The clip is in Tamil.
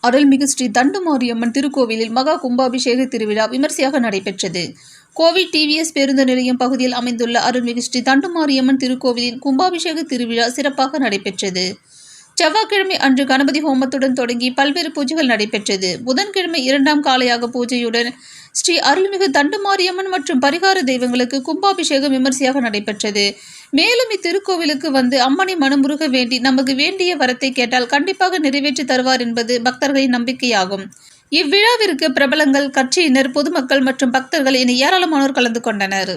அருள்மிகு ஸ்ரீ தண்டுமாரியம்மன் திருக்கோவிலில் மகா கும்பாபிஷேக திருவிழா விமர்சையாக நடைபெற்றது. கோவை டிவிஎஸ் பேருந்து நிலையம் பகுதியில் அமைந்துள்ள அருள்மிகு ஸ்ரீ தண்டுமாரியம்மன் திருக்கோவிலின் கும்பாபிஷேக திருவிழா சிறப்பாக நடைபெற்றது. செவ்வாய்க்கிழமை அன்று கணபதி ஹோமத்துடன் தொடங்கி பல்வேறு பூஜைகள் நடைபெற்றது. புதன்கிழமை 2ஆம் காலையாக பூஜையுடன் ஸ்ரீ அருள்மிகு தண்டுமாரியம்மன் மற்றும் பரிகார தெய்வங்களுக்கு கும்பாபிஷேகம் விமர்சையாக நடைபெற்றது. மேலும் இத்திருக்கோவிலுக்கு வந்து அம்மனை மனமுருக வேண்டி நமக்கு வேண்டிய வரத்தை கேட்டால் கண்டிப்பாக நிறைவேற்றி தருவார் என்பது பக்தர்களின் நம்பிக்கையாகும். இவ்விழாவிற்கு பிரபலங்கள், கட்சியினர், பொதுமக்கள் மற்றும் பக்தர்கள் என ஏராளமானோர் கலந்து கொண்டனர்.